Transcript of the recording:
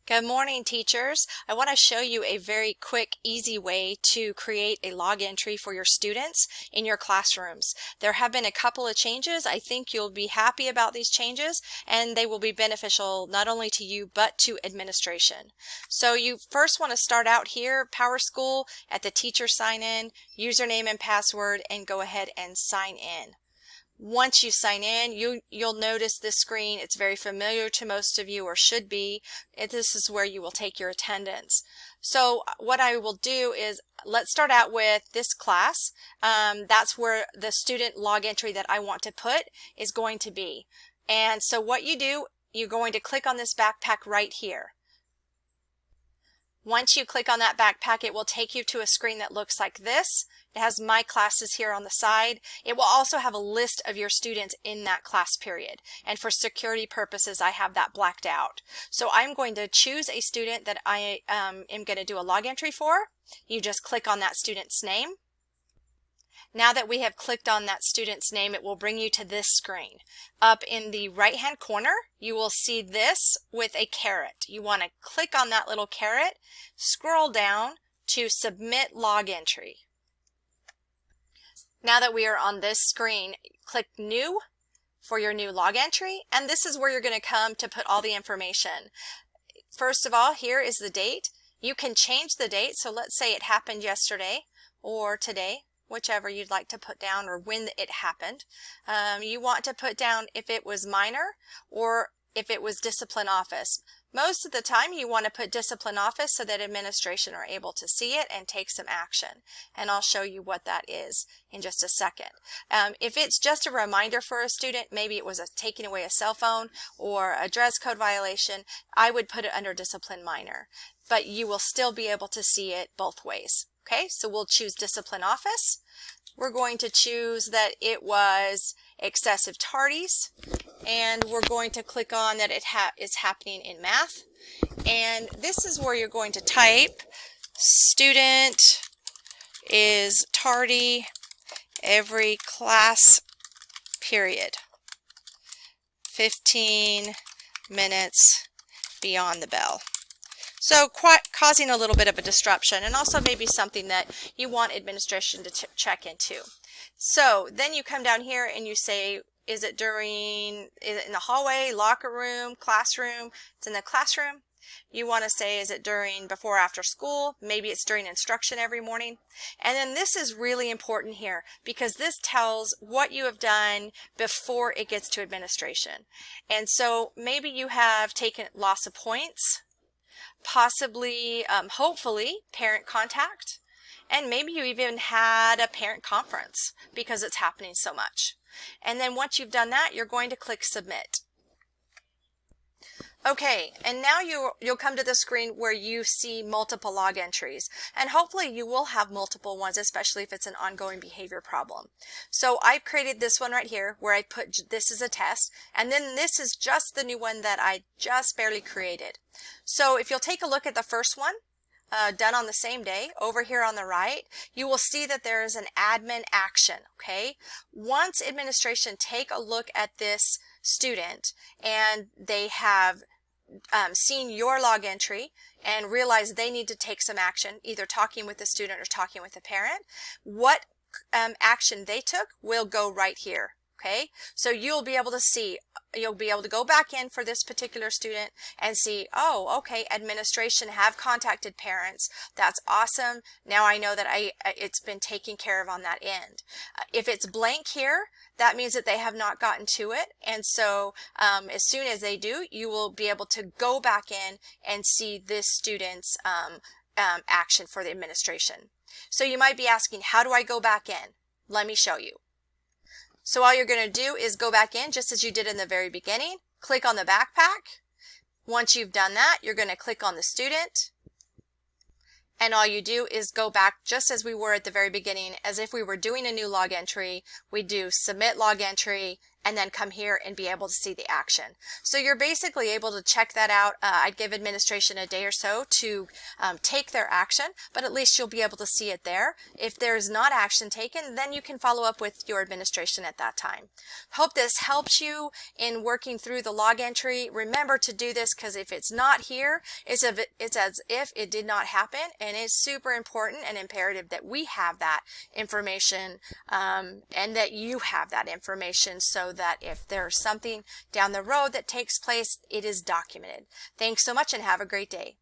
Good morning, teachers. I want to show you a very quick, easy way to create a log entry for your students in your classrooms. There have been a couple of changes. I think you'll be happy about these changes, and they will be beneficial not only to you but to administration. So you first want to start out here, PowerSchool, at the teacher sign in, username and password, and go ahead and sign in. Once you sign in, you'll notice this screen. It's very familiar to most of you, or should be. This is where you will take your attendance. So what I will do is, let's start out with this class. That's where the student log entry that I want to put is going to be. And so what you do, you're going to click on this backpack right here. Once you click on that backpack, it will take you to a screen that looks like this. It has my classes here on the side. It will also have a list of your students in that class period. And for security purposes, I have that blacked out. So I'm going to choose a student that I am going to do a log entry for. You just click on that student's name. Now that we have clicked on that student's name, it will bring you to this screen. Up in the right-hand corner, you will see this with a caret. You want to click on that little caret, scroll down to Submit Log Entry. Now that we are on this screen, click New for your new log entry, and this is where you're going to come to put all the information. First of all, here is the date. You can change the date, so let's say it happened yesterday or today, whichever you'd like to put down, or when it happened. You want to put down if it was minor or if it was discipline office. Most of the time you want to put discipline office so that administration are able to see it and take some action. And I'll show you what that is in just a second. If it's just a reminder for a student, maybe it was taking away a cell phone or a dress code violation, I would put it under discipline minor. But you will still be able to see it both ways. Okay, so we'll choose discipline office. We're going to choose that it was excessive tardies, and we're going to click on that it is happening in math. And this is where you're going to type student is tardy every class period, 15 minutes beyond the bell. So causing a little bit of a disruption, and also maybe something that you want administration to check into. So then you come down here and you say, is it in the hallway, locker room, classroom? It's in the classroom. You want to say, is it during, before, after school? Maybe it's during instruction every morning. And then this is really important here, because this tells what you have done before it gets to administration. And so maybe you have taken loss of points, possibly, hopefully, parent contact, and maybe you even had a parent conference because it's happening so much. And then once you've done that, you're going to click Submit. Okay, and now you'll come to the screen where you see multiple log entries, and hopefully you will have multiple ones, especially if it's an ongoing behavior problem. So I've created this one right here where I put this as a test, and then this is just the new one that I just barely created. So if you'll take a look at the first one, done on the same day, over here on the right, you will see that there is an admin action, okay? Once administration take a look at this student and they have seen your log entry and realize they need to take some action, either talking with the student or talking with the parent, what action they took will go right here. Okay, so you'll be able to see, you'll be able to go back in for this particular student and see, oh, okay, administration have contacted parents. That's awesome. Now I know that it's been taken care of on that end. If it's blank here, that means that they have not gotten to it. And so as soon as they do, you will be able to go back in and see this student's action for the administration. So you might be asking, how do I go back in? Let me show you. So all you're going to do is go back in just as you did in the very beginning, click on the backpack. Once you've done that, you're going to click on the student. And all you do is go back just as we were at the very beginning, as if we were doing a new log entry. We do Submit Log Entry, and then come here and be able to see the action. So you're basically able to check that out. I'd give administration a day or so to take their action, but at least you'll be able to see it there. If there's not action taken, then you can follow up with your administration at that time. Hope this helps you in working through the log entry. Remember to do this, because if it's not here, it's as if it did not happen, and it's super important and imperative that we have that information and that you have that information, so that if there's something down the road that takes place, it is documented. Thanks so much and have a great day.